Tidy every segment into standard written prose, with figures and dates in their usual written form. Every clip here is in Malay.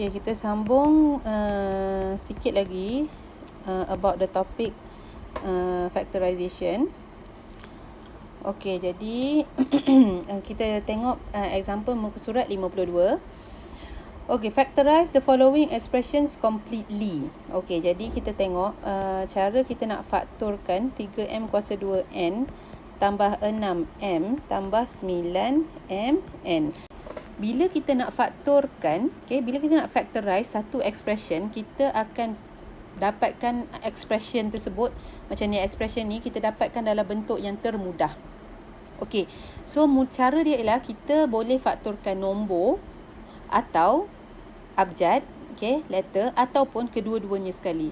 Okay, kita sambung sikit lagi about the topic factorization. Okay, jadi kita tengok example muka surat 52. Okay, factorize the following expressions completely. Okay, jadi kita tengok cara kita nak faktorkan 3M kuasa 2N tambah 6M tambah 9MN. Bila kita nak faktorkan, bila kita nak factorize satu expression, kita akan dapatkan expression tersebut. Macam ni, expression ni kita dapatkan dalam bentuk yang termudah. Okay, so cara dia ialah kita boleh faktorkan nombor atau abjad, letter, ataupun kedua-duanya sekali.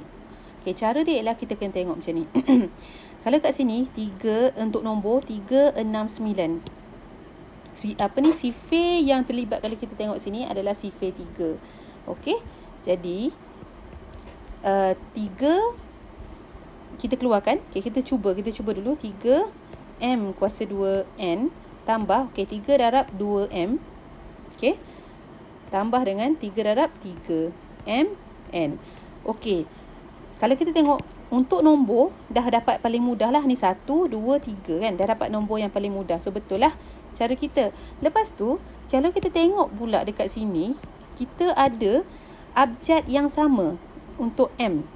Okay, cara dia ialah kita kena tengok macam ni. Kalau kat sini 3 untuk nombor 3, 6, 9. Sifir yang terlibat kalau kita tengok sini adalah sifir 3. Okey. Jadi 3 kita keluarkan. Okey, kita cuba dulu 3M kuasa 2N tambah 3 darab 2M. Okey. Tambah dengan 3 darab 3MN. Okey. Kalau kita tengok untuk nombor dah dapat paling mudah lah ni 1, 2, 3 kan. Dah dapat nombor yang paling mudah. So betul lah cara kita. Lepas tu kalau kita tengok pula dekat sini, kita ada abjad yang sama untuk M.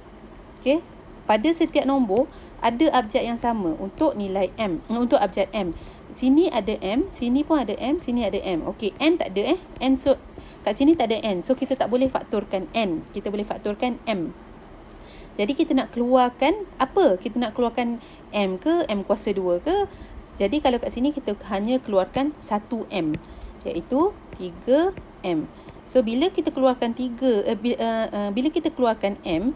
Okey. Pada setiap nombor ada abjad yang sama untuk nilai M, untuk abjad M. Sini ada M, sini pun ada M, sini ada M. Okey, N tak ada N, so kat sini tak ada N. So kita tak boleh faktorkan N. Kita boleh faktorkan M. Jadi kita nak keluarkan apa? Kita nak keluarkan M ke M kuasa 2 ke? Jadi kalau kat sini kita hanya keluarkan 1M, iaitu 3M. So bila kita keluarkan bila kita keluarkan M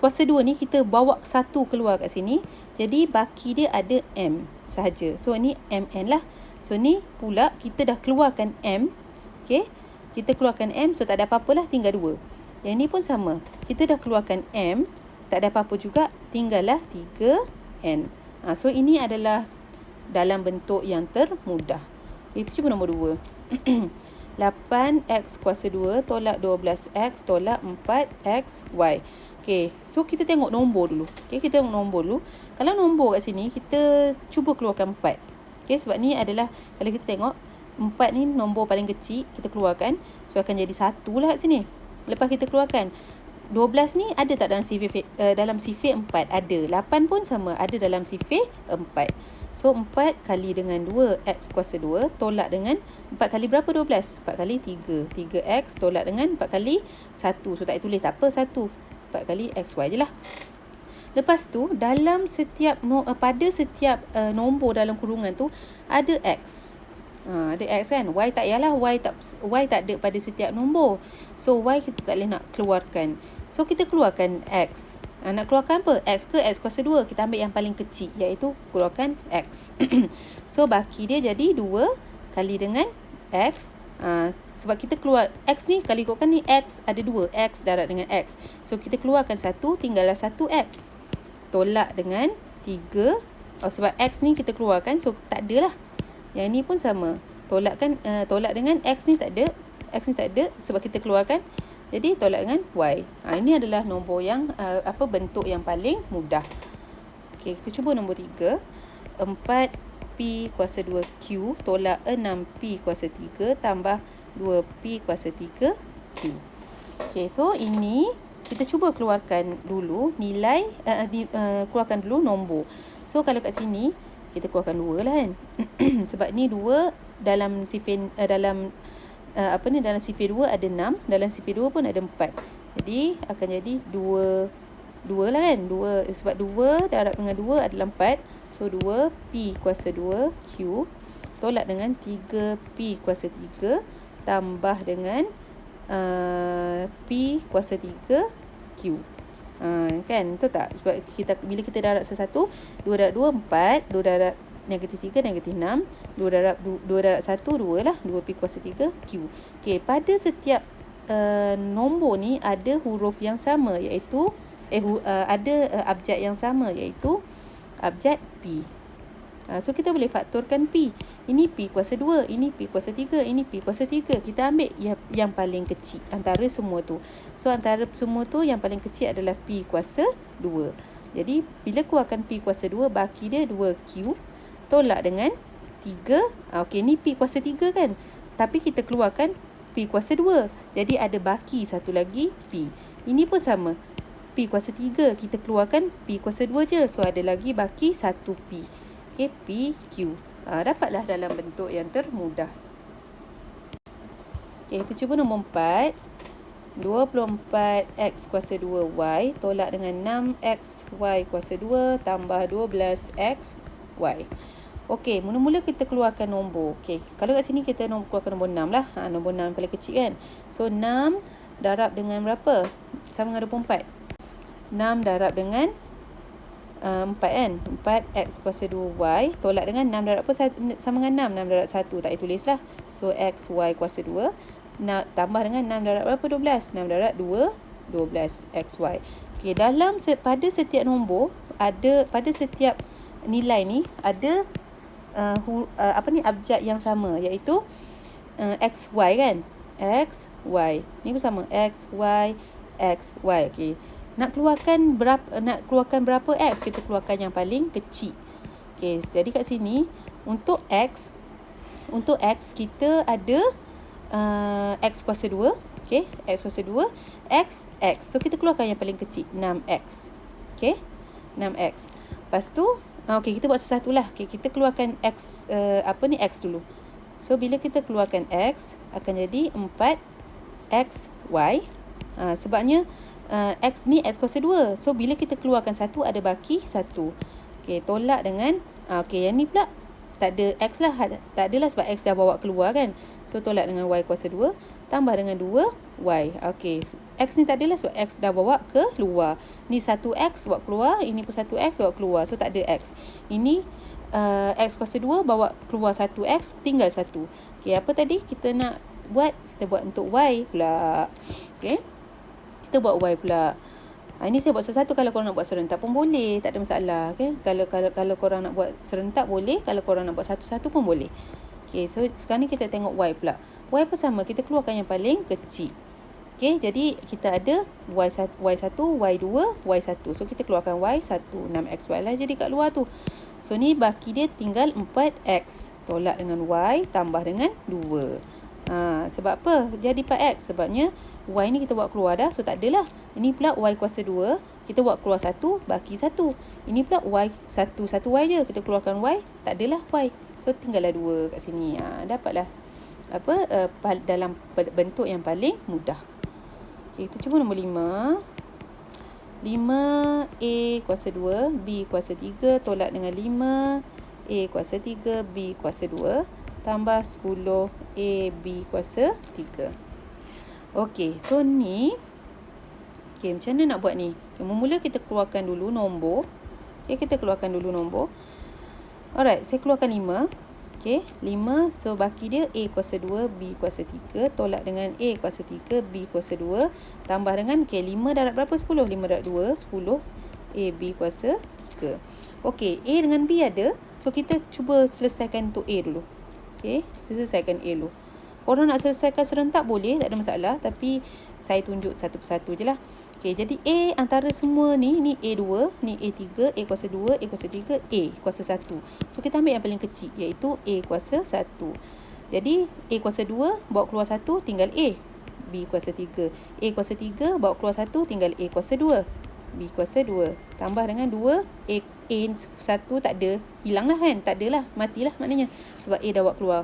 kuasa 2 ni kita bawa satu keluar kat sini. Jadi baki dia ada M sahaja. So ni MN lah. So ni pula kita dah keluarkan M. Okey. Kita keluarkan M, so tak ada apa-apa lah, tinggal 2. Yang ni pun sama. Kita dah keluarkan M, tak ada apa-apa juga, tinggallah 3N. So ini adalah dalam bentuk yang termudah. Kita cuba nombor 2. 8X kuasa 2 tolak 12X tolak 4XY. Okay, so kita tengok nombor dulu. Okay, kita tengok nombor dulu. Kalau nombor kat sini, kita cuba keluarkan 4. Okay, sebab ni adalah, kalau kita tengok, 4 ni nombor paling kecil, kita keluarkan. So akan jadi 1 lah kat sini. Lepas kita keluarkan 12 ni ada tak dalam sifir 4? Ada. 8 pun sama, ada dalam sifir 4. So 4 kali dengan 2X kuasa 2 tolak dengan 4 kali berapa 12? 4 kali 3. 3X tolak dengan 4 kali 1. So tak tulis tak apa 1. 4 kali XY je lah. Lepas tu dalam setiap pada setiap nombor dalam kurungan tu ada X. Ada X kan. Y tak yalah, Y tak ada pada setiap nombor. So Y kita tak boleh nak keluarkan. So kita keluarkan X. Nak keluarkan apa? X ke X kuasa 2? Kita ambil yang paling kecil, iaitu keluarkan X. So baki dia jadi 2 kali dengan X. Sebab kita keluar X ni, kali ikutkan ni X ada 2. X darab dengan X. So kita keluarkan 1, tinggallah 1X. Tolak dengan 3. Sebab X ni kita keluarkan, so tak ada lah. Yang ni pun sama. Tolak dengan X ni tak ada. X ni tak ada sebab kita keluarkan. Jadi tolak dengan Y. Ini adalah nombor yang bentuk yang paling mudah. Okey, kita cuba nombor 3. 4P kuasa 2Q tolak 6P kuasa 3 tambah 2P kuasa 3Q. Okey, so ini kita cuba keluarkan dulu nilai, keluarkan dulu nombor. So kalau kat sini kita keluarkan 2 lah kan. Sebab ni 2 dalam sifir dalam sifir 2 ada 6, dalam sifir 2 pun ada 4. Jadi akan jadi 2 lah kan. 2 sebab 2 darab dengan 2 adalah 4. So 2P kuasa 2Q tolak dengan 3P kuasa 3 tambah dengan P kuasa 3Q. Kan, betul tak? Sebab bila kita darab sesuatu, 2 darab 2 4, 2 darab negatif 3 negatif 6, 2 darab 1 2 lah, 2P kuasa 3Q. Okey, pada setiap nombor ni ada huruf yang sama, iaitu ada abjad yang sama, iaitu abjad P. So kita boleh faktorkan P. Ini P kuasa 2, ini P kuasa 3, ini P kuasa 3. Kita ambil yang paling kecil antara semua tu. So antara semua tu yang paling kecil adalah P kuasa 2. Jadi bila keluarkan P kuasa 2, baki dia 2Q tolak dengan 3. Okey, ni P kuasa 3 kan. Tapi kita keluarkan P kuasa 2. Jadi ada baki satu lagi P. Ini pun sama. P kuasa 3, kita keluarkan P kuasa 2 je. So ada lagi baki 1P. Okey, PQ. Dapatlah dalam bentuk yang termudah. Okey, kita cuba nombor 4. 24x kuasa 2y tolak dengan 6xy kuasa 2 tambah 12xy. Okey, mula-mula kita keluarkan nombor. Okey, kalau kat sini kita keluarkan nombor 6 lah. Nombor 6 paling kecil kan. So 6 darab dengan berapa? Sama dengan 24. 6 darab dengan 4 kan. 4x kuasa 2y tolak dengan 6 darab apa? Sama dengan 6. 6 darab 1 tak payah tulis lah. So xy kuasa 2 tambah dengan 6 darab berapa? 12. 6 darab 2 12xy. Okey, pada setiap nombor ada, pada setiap nilai ni ada abjad yang sama, iaitu xy kan. xy ni bersama xy. Okey, nak keluarkan berapa x, kita keluarkan yang paling kecil. Okey, jadi kat sini untuk x kita ada x kuasa 2. Okey, x kuasa 2 x. So kita keluarkan yang paling kecil 6x. Okey, 6x. Lepas tu okey, kita buat satu lah. Okey, kita keluarkan x x dulu. So bila kita keluarkan x akan jadi 4xy. Sebabnya x ni x kuasa 2. So bila kita keluarkan 1 ada baki 1. Okey, tolak dengan okey, yang ni pula tak ada x lah. Tak adalah sebab x dah bawa keluar kan. So tolak dengan y kuasa 2 tambah dengan 2y. Okey, x ni tak adalah sebab x dah bawa ke luar. Ni 1x bawa keluar, ini pun 1x bawa keluar. So tak ada x. Ini x kuasa 2 bawa keluar 1x, tinggal 1. Okey, apa tadi kita nak buat? Kita buat untuk y pula. Okey, kita buat y pula. Ini saya buat satu-satu. Kalau korang nak buat serentak pun boleh, tak ada masalah. Okay? Kalau korang nak buat serentak boleh, kalau korang nak buat satu-satu pun boleh. Okay, so sekarang ni kita tengok y pula. Y pun sama, kita keluarkan yang paling kecil. Okay, jadi kita ada y1, y2, y1. So kita keluarkan y1, 6xy lah jadi kat luar tu. So ni baki dia tinggal 4x. Tolak dengan y tambah dengan 2. Sebab apa jadi 4x? Sebabnya y ni kita buat keluar dah. So tak adalah. Ini pula y kuasa 2. Kita buat keluar 1, baki 1. Ini pula y 1y je. Kita keluarkan y, tak adalah y. So tinggallah 2 kat sini. Dapatlah dalam bentuk yang paling mudah. Okay, kita cuba nombor 5. 5a kuasa 2, b kuasa 3 tolak dengan 5a kuasa 3, b kuasa 2 tambah 10ab kuasa 3. Okey, so ni macam mana nak buat ni? Okay, mula kita keluarkan dulu nombor. Okay, kita keluarkan dulu nombor. Alright, saya keluarkan 5. Okay, 5. So baki dia a kuasa 2, b kuasa 3 tolak dengan a kuasa 3, b kuasa 2 tambah dengan 5 darab berapa? 10. 5 darab 2, 10 ab kuasa 3. Okey, a dengan b ada. So kita cuba selesaikan untuk a dulu. Okey, kita selesaikan a dulu. Korang nak selesaikan serentak boleh, tak ada masalah. Tapi saya tunjuk satu persatu je lah. Okey, jadi A antara semua ni A2, ni A3, A kuasa 2, A kuasa 3, A kuasa 1. So kita ambil yang paling kecil, iaitu A kuasa 1. Jadi A kuasa 2 bawa keluar 1, tinggal A. B kuasa 3. A kuasa 3 bawa keluar 1, tinggal A kuasa 2. B kuasa 2. Tambah dengan 2, A1 tak ada. Hilang lah kan? Tak adalah. Matilah maknanya. Sebab A dah bawa keluar.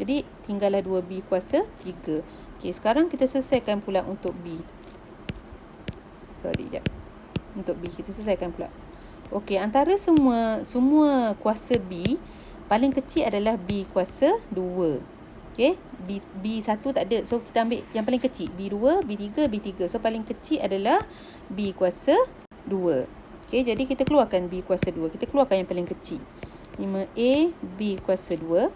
Jadi tinggallah 2B kuasa 3. Okey, sekarang kita selesaikan pula untuk B. Sorry, sekejap. Untuk B, kita selesaikan pula. Okey, antara semua kuasa B, paling kecil adalah B kuasa 2. Okey, B1 tak ada. So, kita ambil yang paling kecil. B2, B3, B3. So, paling kecil adalah B kuasa 2. Okey, jadi kita keluarkan B kuasa 2. Kita keluarkan yang paling kecil. 5A, B kuasa 2.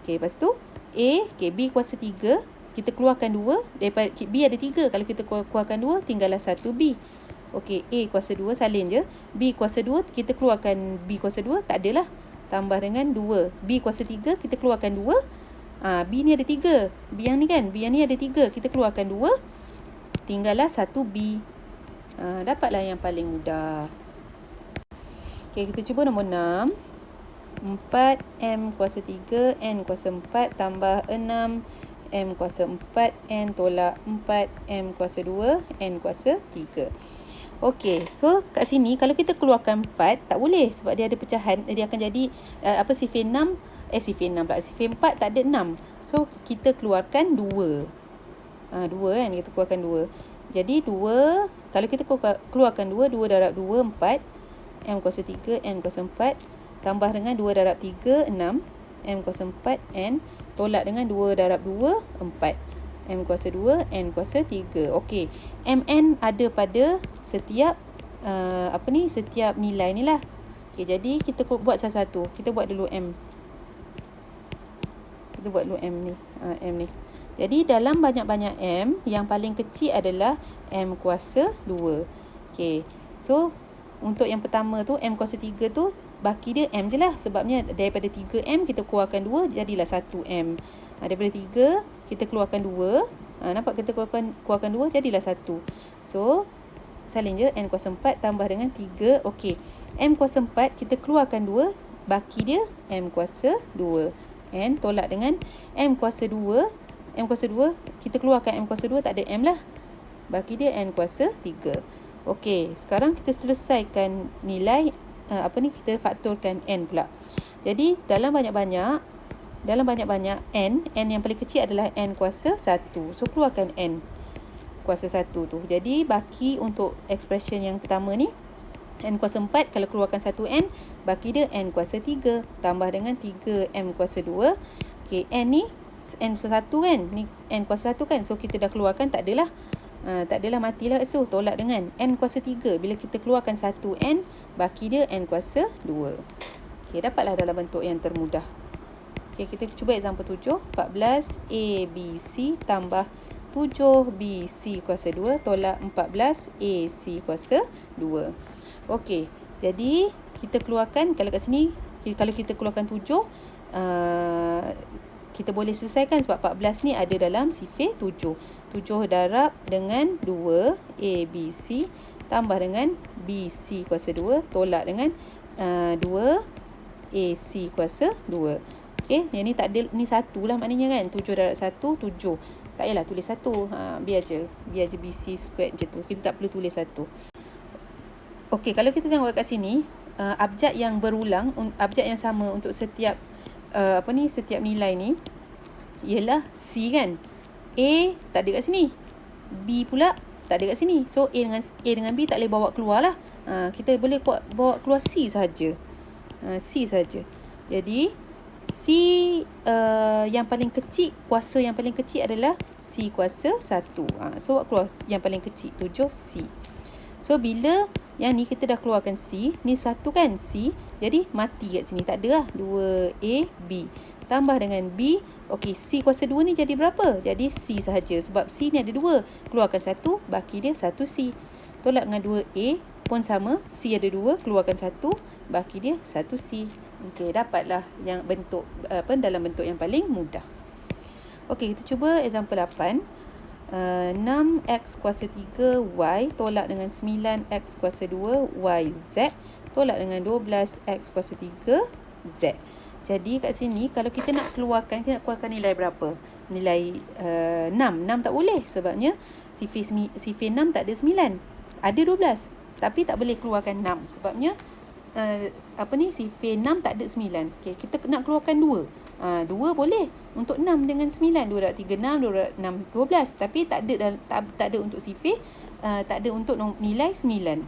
Okey, lepas tu A, B kuasa 3. Kita keluarkan 2, daripada B ada 3. Kalau kita keluarkan 2, tinggallah 1B. Okey, A kuasa 2, salin je. B kuasa 2, kita keluarkan B kuasa 2, tak adalah. tambah dengan 2. B kuasa 3, kita keluarkan 2. B ni ada 3. B yang ni kan? B yang ni ada 3. Kita keluarkan 2. Tinggallah 1B. Dapatlah yang paling mudah. Okay, kita cuba nombor 6. 4M kuasa 3, N kuasa 4 tambah 6M kuasa 4, N tolak 4M kuasa 2, N kuasa 3. Okey, so kat sini kalau kita keluarkan 4, tak boleh sebab dia ada pecahan. Dia akan jadi sifar 6, sifar 6 pula. Sifar 4 tak ada 6. So, kita keluarkan 2. 2 kan, kita keluarkan 2. Jadi, 2, kalau kita keluarkan 2, 2 darab 2, 4. M kuasa 3, N kuasa 4. Tambah dengan 2 darab 3, 6. M kuasa 4, N. Tolak dengan 2 darab 2, 4. M kuasa 2, N kuasa 3. Okey, MN ada pada setiap setiap nilai ni lah. Okey, jadi kita buat satu-satu. Kita buat dulu M. Kita buat dulu M ni. M ni. Jadi dalam banyak-banyak M, yang paling kecil adalah M kuasa 2. Okey. So, untuk yang pertama tu M kuasa 3 tu baki dia M je lah. Sebabnya daripada 3M kita keluarkan 2, jadilah 1M. Daripada 3 kita keluarkan 2. Nampak kita keluarkan 2, jadilah 1. So, salin je N kuasa 4 tambah dengan 3. Okey. M kuasa 4 kita keluarkan 2, baki dia M kuasa 2. N tolak dengan M kuasa 2. M kuasa 2 kita keluarkan M kuasa 2, tak ada M lah. Baki dia N kuasa 3. Okey, sekarang kita selesaikan nilai kita faktorkan N pula. Jadi dalam banyak-banyak N yang paling kecil adalah N kuasa 1. So keluarkan N kuasa 1 tu. Jadi baki untuk expression yang pertama ni N kuasa 4, kalau keluarkan 1N, baki dia N kuasa 3 tambah dengan 3M kuasa 2. Okey, N ni N kuasa 1 kan? Ni N kuasa 1 kan? So kita dah keluarkan, tak adalah. Tak adalah, matilah. So tolak dengan N kuasa 3. Bila kita keluarkan 1N, baki dia N kuasa 2. Okey, dapatlah dalam bentuk yang termudah. Okey, kita cuba example 7. 14 ABC tambah 7BC kuasa 2 tolak 14 AC kuasa 2. Okey, jadi kita keluarkan, kalau kat sini, kalau kita keluarkan 7, kita boleh selesaikan sebab 14 ni ada dalam sifar 7. 7 darab dengan 2 ABC tambah dengan BC kuasa 2 tolak dengan 2 AC kuasa 2. Okey, yang ni tak ada, ni 1 lah maknanya kan. 7 darab 1, 7. Tak payahlah tulis 1. Biar je BC squared macam tu. Kita tak perlu tulis 1. Okey, kalau kita tengok kat sini, abjad yang berulang, abjad yang sama untuk setiap setiap nilai ni ialah C kan. A tak ada kat sini. B pula tak ada kat sini. So A dengan B tak boleh bawa keluar lah. Kita boleh bawa keluar C sahaja. C sahaja. Jadi C yang paling kecil, kuasa yang paling kecil adalah C kuasa 1. So keluar yang paling kecil 7C. So bila yang ni kita dah keluarkan C, ni 1 kan C, jadi mati kat sini, tak ada lah. 2A B tambah dengan B. Okey, C kuasa 2 ni jadi berapa? Jadi C sahaja sebab C ni ada 2. Keluarkan 1, baki dia 1C. Tolak dengan 2A pun sama, C ada 2, keluarkan 1, baki dia 1C. Okey, dapatlah yang bentuk dalam bentuk yang paling mudah. Okey, kita cuba example 8. 6x kuasa 3y tolak dengan 9x kuasa 2 yz tolak dengan 12x kuasa 3z. Jadi kat sini kalau kita nak keluarkan nilai berapa? Nilai 6. 6 tak boleh sebabnya sifar 6 tak ada 9. Ada 12 tapi tak boleh keluarkan 6 sebabnya sifar 6 tak ada 9. Okey, kita nak keluarkan 2. 2 boleh untuk 6 dengan 9. 2 darab 3 6, 2 darab 6 12. Tapi tak ada untuk sifar, tak ada untuk nilai 9.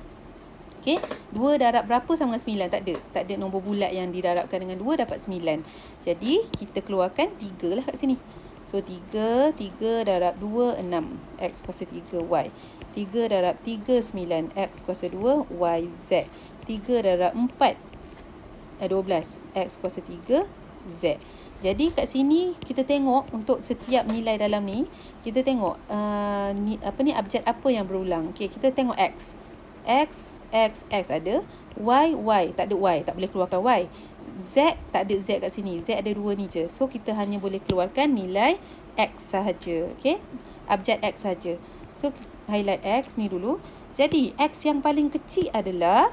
Okey, 2 darab berapa sama dengan 9? Tak ada. Tak ada nombor bulat yang didarabkan dengan 2 dapat 9. Jadi kita keluarkan 3 lah kat sini. So 3 darab 2 6 x kuasa 3y. 3 darab 3 9 x kuasa 2 yz. 3 darab 4 12 x kuasa 3 Z. Jadi kat sini kita tengok untuk setiap nilai dalam ni, kita tengok abjad apa yang berulang. Okey, kita tengok X. X ada, Y, tak ada Y, tak boleh keluarkan Y. Z tak ada Z kat sini. Z ada 2 ni je. So, kita hanya boleh keluarkan nilai X sahaja. Okay. Abjad X sahaja. So, highlight X ni dulu. Jadi, X yang paling kecil adalah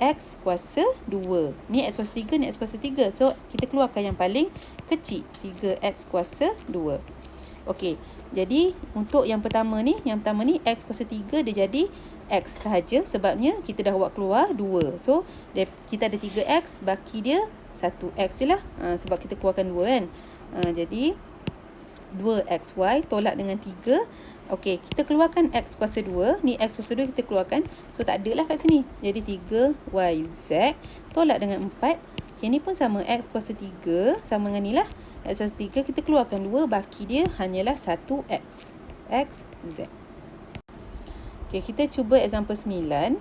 X kuasa 2. Ni X kuasa 3, ni X kuasa 3. So, kita keluarkan yang paling kecil. 3X kuasa 2. Okey. Jadi, untuk yang pertama ni X kuasa 3 dia jadi X sahaja. Sebabnya, kita dah buat keluar 2. So, kita ada 3X, baki dia 1X je lah. Sebab kita keluarkan 2 kan. Jadi, 2XY tolak dengan 3. Okey, kita keluarkan X kuasa 2. Ni X kuasa 2 kita keluarkan. So, tak ada lah kat sini. Jadi, 3YZ tolak dengan 4. Okay, ni pun sama. X kuasa 3 sama dengan ni lah. X kuasa 3 kita keluarkan 2. Baki dia hanyalah 1X. XZ. Okey, kita cuba example 9.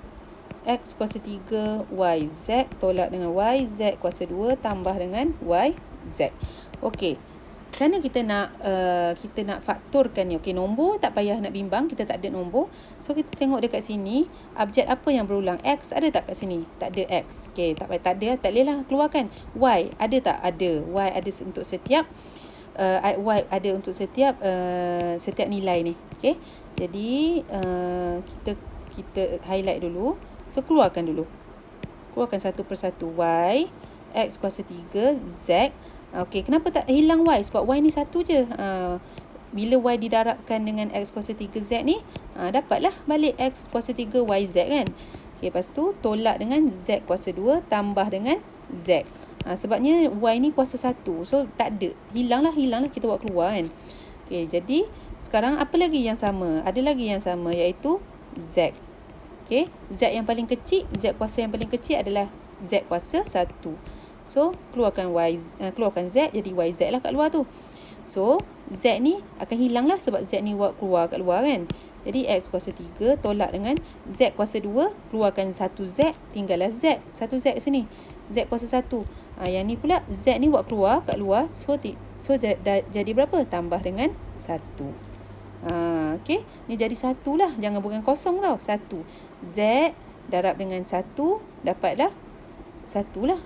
X kuasa 3 YZ tolak dengan YZ kuasa 2 tambah dengan YZ. Okey. Macam mana kita nak faktorkan ni? Okey, nombor tak payah nak bimbang, kita tak ada nombor. So kita tengok dekat sini, abjad apa yang berulang? X ada tak kat sini? Tak ada X. Okey, tak ada, tak boleh lah keluarkan. Y ada tak? Ada. Y ada untuk setiap Y ada untuk setiap nilai ni. Okey. Jadi kita highlight dulu. So keluarkan dulu. Keluarkan satu persatu. Y X kuasa 3 Z. Okey, kenapa tak hilang Y? Sebab Y ni satu je. Bila Y didarabkan dengan X kuasa 3Z ni, dapatlah balik X kuasa 3 YZ kan. Okey, lepas tu tolak dengan Z kuasa 2 tambah dengan Z. Sebabnya Y ni kuasa 1. So, tak ada. Hilanglah kita buat keluar kan. Okey, jadi sekarang apa lagi yang sama? Ada lagi yang sama iaitu Z. Okey, Z yang paling kecil, Z kuasa yang paling kecil adalah Z kuasa 1. So, keluarkan Z, jadi YZ lah kat luar tu. So, Z ni akan hilang lah sebab Z ni buat keluar kat luar kan. Jadi, X kuasa 3 tolak dengan Z kuasa 2, keluarkan 1Z, tinggallah Z. 1Z kat sini. Z kuasa 1. Yang ni pula, Z ni buat keluar kat luar. So jadi berapa? Tambah dengan 1. Okey, ni jadi 1 lah. Jangan bukan kosong tau. 1. Z darab dengan 1, dapatlah 1 lah.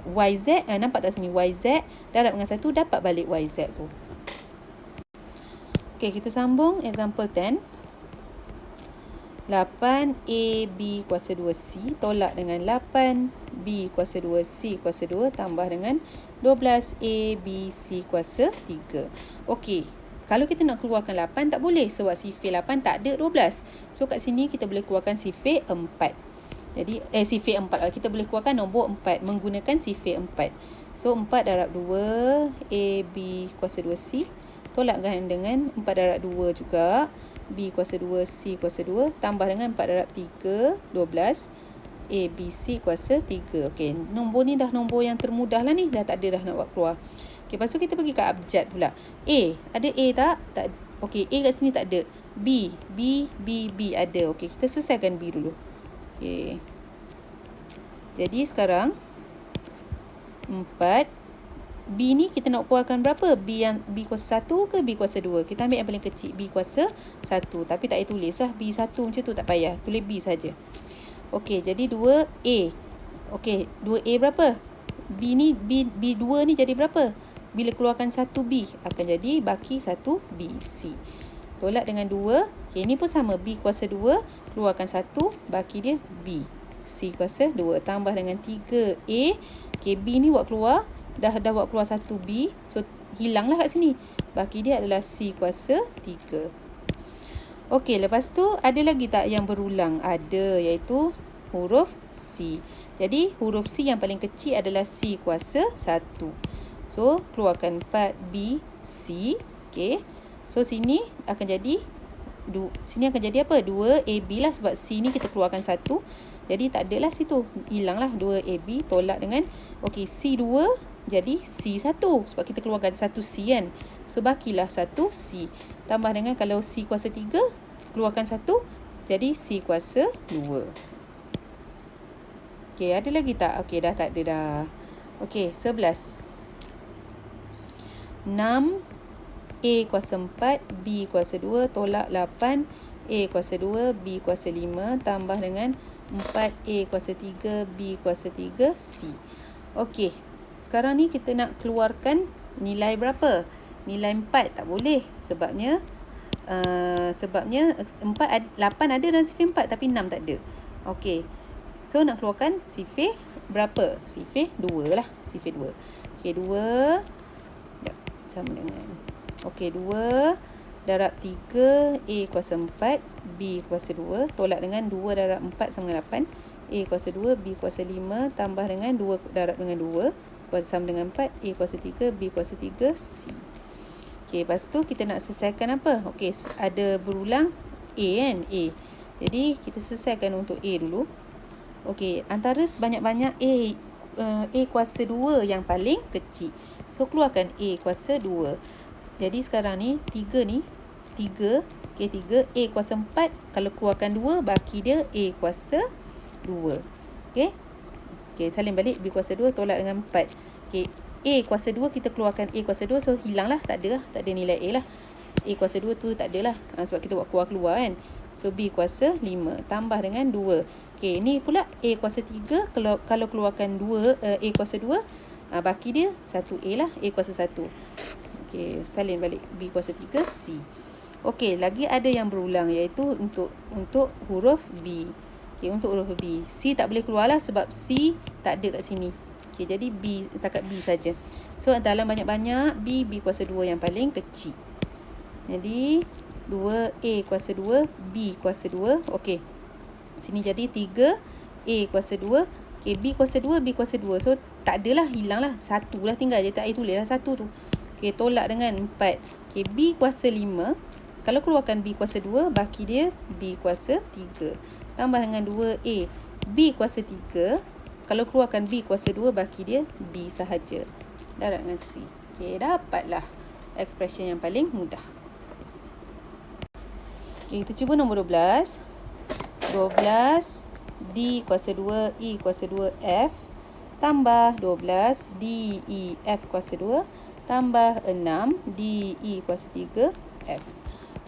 YZ, nampak tak sini? YZ darab dengan 1, dapat balik YZ tu. Okey, kita sambung example 10. 8AB kuasa 2C tolak dengan 8B kuasa 2C kuasa 2 tambah dengan 12ABC kuasa 3. Okey, kalau kita nak keluarkan 8 tak boleh sebab sifir 8 tak ada 12. So kat sini kita boleh keluarkan sifir 4. Jadi sifir 4 kita boleh keluarkan nombor 4 menggunakan sifir 4. So 4 darab 2 AB kuasa 2C tolakkan dengan 4 darab 2 juga B kuasa 2 C kuasa 2 tambah dengan 4 darab 3 12 ABC kuasa 3. Okey, nombor ni dah nombor yang termudah lah ni, dah tak ada dah nak buat keluar. Okey, lepas tu kita pergi ke abjad pula. A, ada A tak? Tak. Okey, A kat sini tak ada. B ada. Okey, kita selesaikan B dulu. Okey. Jadi sekarang 4 B ni kita nak keluarkan berapa? B kuasa 1 ke B kuasa 2? Kita ambil yang paling kecil, B kuasa 1. Tapi tak payah tulis lah. B 1 macam tu tak payah. Tulis B saja. Okey, jadi 2A. Okey, 2A berapa? B 2 ni jadi berapa? Bila keluarkan 1B, akan jadi baki 1B, C. Tolak dengan 2. Okey, ni pun sama. B kuasa 2, keluarkan 1, baki dia B. C kuasa 2. Tambah dengan 3A. Okey, B ni buat keluar. Dah buat keluar 1B. So, hilanglah kat sini. Baki dia adalah C kuasa 3. Okey, lepas tu ada lagi tak yang berulang? Ada, iaitu huruf C. Jadi, huruf C yang paling kecil adalah C kuasa 1. So, keluarkan 4B, C. Okey. So, sini akan jadi apa? 2AB lah sebab C ni kita keluarkan 1. Jadi, tak adalah situ. Hilanglah 2AB tolak dengan, okey, C2 jadi C1 sebab kita keluarkan 1C kan. So, bakilah 1C. Tambah dengan kalau C kuasa 3, keluarkan 1, jadi C kuasa 2. Okey, ada lagi tak? Okey, dah tak ada dah. Okey, 11. 6 A kuasa 4, B kuasa 2, tolak 8, A kuasa 2, B kuasa 5, tambah dengan 4A kuasa 3, B kuasa 3, C. Okey, sekarang ni kita nak keluarkan nilai berapa? Nilai 4 tak boleh. Sebabnya 8 ada dalam sifir 4 tapi 6 tak ada. Okey. So nak keluarkan sifir berapa? Sifir 2 lah. Sifir 2. Okey, 2. Sekejap. Sama dengan. Okey, 2 darab 3, A kuasa 4, B kuasa 2. Tolak dengan 2 darab 4 sama dengan 8. A kuasa 2, B kuasa 5. Tambah dengan 2 darab dengan 2. Kuasa sama dengan 4. A kuasa 3, B kuasa 3, C. Okey, lepas tu kita nak selesaikan apa? Okey, ada berulang A kan? A. Jadi, kita selesaikan untuk A dulu. Okey, antara sebanyak-banyak A kuasa 2 yang paling kecil. So, keluarkan A kuasa 2. Jadi, sekarang ni, 3 ni. 3. Okey, 3. A kuasa 4. Kalau keluarkan 2, baki dia A kuasa 2. Okey. Okey, salin balik B kuasa 2 tolak dengan 4. Okey, A kuasa 2 kita keluarkan A kuasa 2. So, hilang lah. Tak ada lah. Tak ada nilai A lah. A kuasa 2 tu tak ada lah. Sebab kita buat keluar-keluar kan. So, B kuasa 5. Tambah dengan 2. Okey, ni pula A kuasa 3. Kalau keluarkan 2, A kuasa 2. Baki dia 1A lah. A kuasa 1. Okey, salin balik B kuasa 3, C. Okey, lagi ada yang berulang iaitu untuk huruf B. Okey, untuk huruf B. C tak boleh keluar lah sebab C tak ada kat sini. Okey, jadi B, takat B saja. So, dalam banyak-banyak, B kuasa 2 yang paling kecil. Jadi, 2A kuasa 2, B kuasa 2. Okey, sini jadi 3, A kuasa 2. Okey, B kuasa 2, B kuasa 2. So, tak adalah, hilang lah. 1 lah tinggal je. Tak payah tulis lah 1 tu. Okey, tolak dengan 4. Okey, B kuasa 5. Kalau keluarkan B kuasa 2, baki dia B kuasa 3. Tambah dengan 2A. B kuasa 3. Kalau keluarkan B kuasa 2, baki dia B sahaja. Darab dengan C. Okey, dapatlah expression yang paling mudah. Okey, kita cuba nombor 12. 12 D kuasa 2, E kuasa 2, F. Tambah 12 D, E, F kuasa 2. Tambah 6 D, E kuasa 3, F.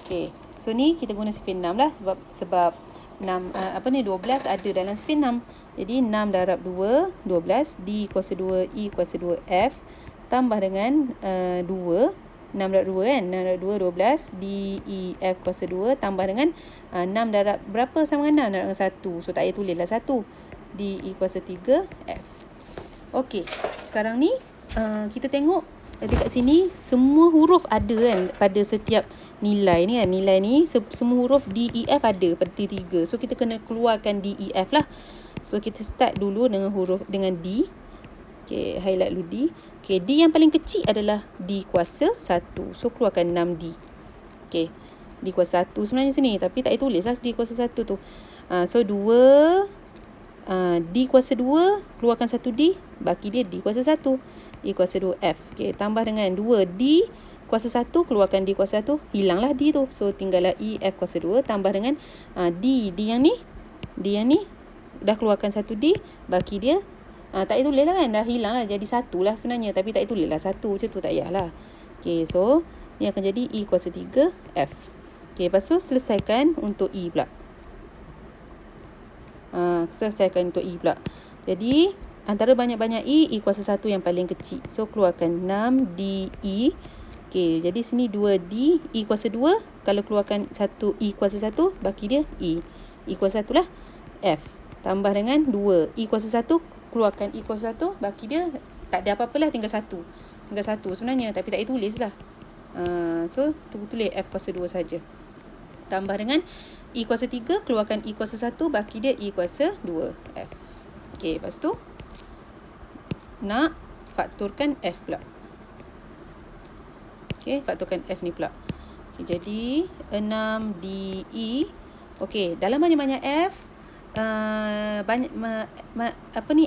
Okey, so ni kita guna sifir 6 lah sebab 12 ada dalam sifir 6. Jadi 6 darab 2, 12. D kuasa 2, E kuasa 2, F. Tambah dengan 2. 6 darab 2 kan? 6 darab 2, 12. D, E, F kuasa 2. Tambah dengan 6 darab berapa sama dengan 6? Darab dengan 1. So, tak payah tulis lah 1. D, E kuasa 3, F. Okey, sekarang ni kita tengok dekat sini semua huruf ada kan pada setiap nilai ni kan. Nilai ni semua huruf D, E, F ada pada T3. So, kita kena keluarkan D, E, F lah. So, kita start dulu dengan D. Okey, highlight dulu D. Okey, D yang paling kecil adalah D kuasa 1. So, keluarkan 6D. Okey, D kuasa 1 sebenarnya sini. Tapi tak payah tulis lah D kuasa 1 tu. So, 2. D kuasa 2. Keluarkan 1D. Baki dia D kuasa 1. E kuasa 2, F. Okey, tambah dengan 2D kuasa 1. Keluarkan D kuasa 1. Hilanglah D tu. So, tinggallah E, F kuasa 2. Tambah dengan D yang ni. D yang ni. Dah keluarkan 1D. Baki dia. Tak payah tulis lah kan. Dah hilang lah. Jadi 1 lah sebenarnya. Tapi tak payah tulis lah 1. Macam tu tak payah lah. Okey, so ni akan jadi E kuasa 3, F. Okey, lepas tu selesaikan untuk E pula. Selesaikan untuk E pula. Jadi, antara banyak-banyak E kuasa 1 yang paling kecil. So, keluarkan 6D, E. Okey, jadi sini 2D, E kuasa 2. Kalau keluarkan 1 E kuasa 1, baki dia E. E kuasa 1 lah, F. Tambah dengan 2. E kuasa 1, keluarkan E kuasa 1, baki dia tak ada apa-apa lah, tinggal 1. Tinggal 1 sebenarnya, tapi tak payah tulis lah. So, tulis F kuasa 2 saja. Tambah dengan E kuasa 3, keluarkan E kuasa 1, baki dia E kuasa 2, F. Okey, lepas tu nak fakturkan F pula. Okey, fakturkan F ni pula. Okey, jadi 6DE. Okey, dalam banyak-banyak F,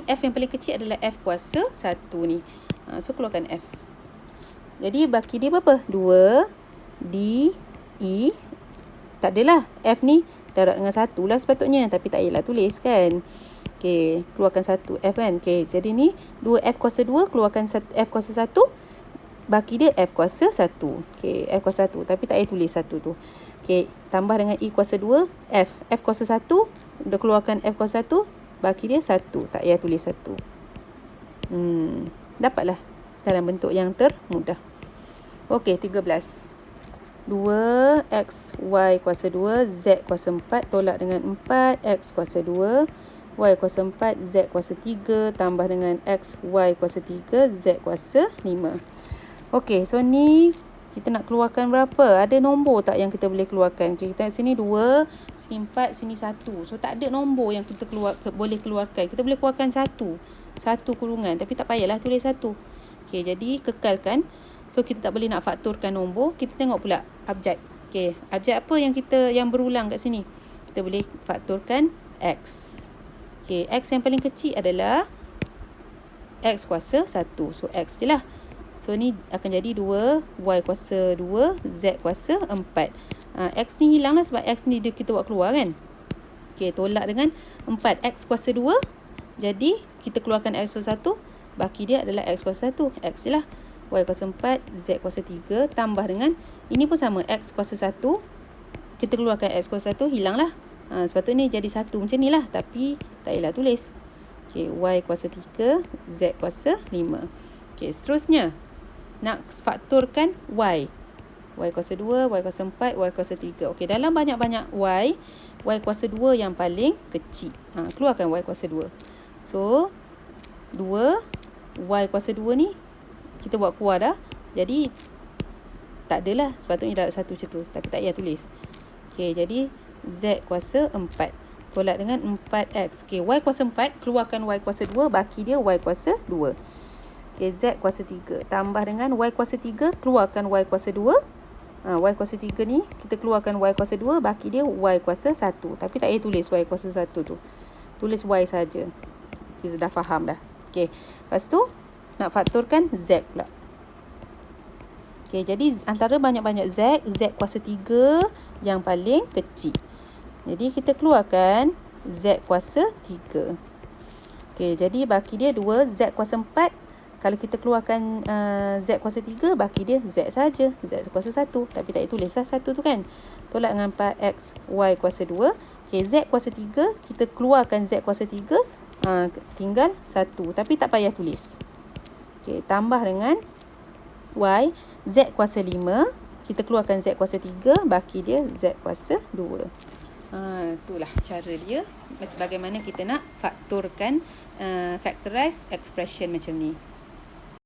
F yang paling kecil adalah F kuasa 1 ni. So, keluarkan F. Jadi, baki dia berapa? 2D, E. Tak adalah. F ni darab dengan 1 lah sepatutnya. Tapi tak payahlah tulis kan. Okey, keluarkan 1 F kan. Okey, jadi ni 2F kuasa 2, keluarkan F kuasa 1. Baki dia F kuasa 1. Okey, F kuasa 1. Tapi tak payah tulis 1 tu. Okey, tambah dengan E kuasa 2, F. F kuasa 1, dah keluarkan F kuasa 1. Baki dia 1. Tak payah tulis 1. Dapatlah dalam bentuk yang termudah. Okey, 13. 2x y kuasa 2 z kuasa 4 tolak dengan 4 x kuasa 2 y kuasa 4 z kuasa 3 tambah dengan x y kuasa 3 z kuasa 5. Okey, so ni kita nak keluarkan berapa? Ada nombor tak yang kita boleh keluarkan? Okay, kita sini 2, sini 4, sini 1. So tak ada nombor yang kita boleh keluarkan. Kita boleh keluarkan satu kurungan, tapi tak payahlah tulis 1. Okey, jadi kekalkan. So kita tak boleh nak faktorkan nombor. Kita tengok pula abjad. Okey, abjad apa yang berulang kat sini? Kita boleh faktorkan x. Okey, x yang paling kecil adalah x kuasa 1. So x je lah. So ni akan jadi 2 y kuasa 2 z kuasa 4. X ni hilang lah sebab x ni kita buat keluar kan. Okey, tolak dengan 4 x kuasa 2. Jadi kita keluarkan x kuasa 1. Baki dia adalah x kuasa 1. X je lah. Y kuasa 4, Z kuasa 3 tambah dengan, ini pun sama, X kuasa 1. Kita keluarkan X kuasa 1, hilang lah. Sepatutnya jadi 1 macam ni lah. Tapi tak payahlah tulis. Okay, Y kuasa 3, Z kuasa 5. Okay, seterusnya, nak faktorkan Y. Y kuasa 2, Y kuasa 4, Y kuasa 3. Okay, dalam banyak-banyak Y kuasa 2 yang paling kecil. Keluarkan Y kuasa 2. So, 2, Y kuasa 2 ni, kita buat keluar dah. Jadi tak adalah, sepatutnya dah ada 1 macam tu, tapi tak payah tulis. Okey, jadi Z kuasa 4 tolak dengan 4x. Okey, Y kuasa 4 keluarkan Y kuasa 2, baki dia Y kuasa 2. Okey, Z kuasa 3 tambah dengan Y kuasa 3 keluarkan Y kuasa 2. Y kuasa 3 ni kita keluarkan Y kuasa 2, baki dia Y kuasa 1. Tapi tak payah tulis Y kuasa 1 tu. Tulis Y saja. Kita dah faham dah. Okey, lepas tu nak faktorkan Z pula. Okey, jadi antara banyak-banyak Z, Z kuasa 3 yang paling kecil. Jadi kita keluarkan Z kuasa 3. Okey, jadi baki dia 2, Z kuasa 4. Kalau kita keluarkan Z kuasa 3, baki dia Z saja. Z kuasa 1. Tapi tak payah tulis lah 1 tu kan. Tolak dengan 4X, Y kuasa 2. Okey, Z kuasa 3, kita keluarkan Z kuasa 3. Tinggal 1. Tapi tak payah tulis. Okey, tambah dengan Y, Z kuasa 5. Kita keluarkan Z kuasa 3, baki dia Z kuasa 2. Itulah cara dia bagaimana kita nak faktorkan factorize expression macam ni.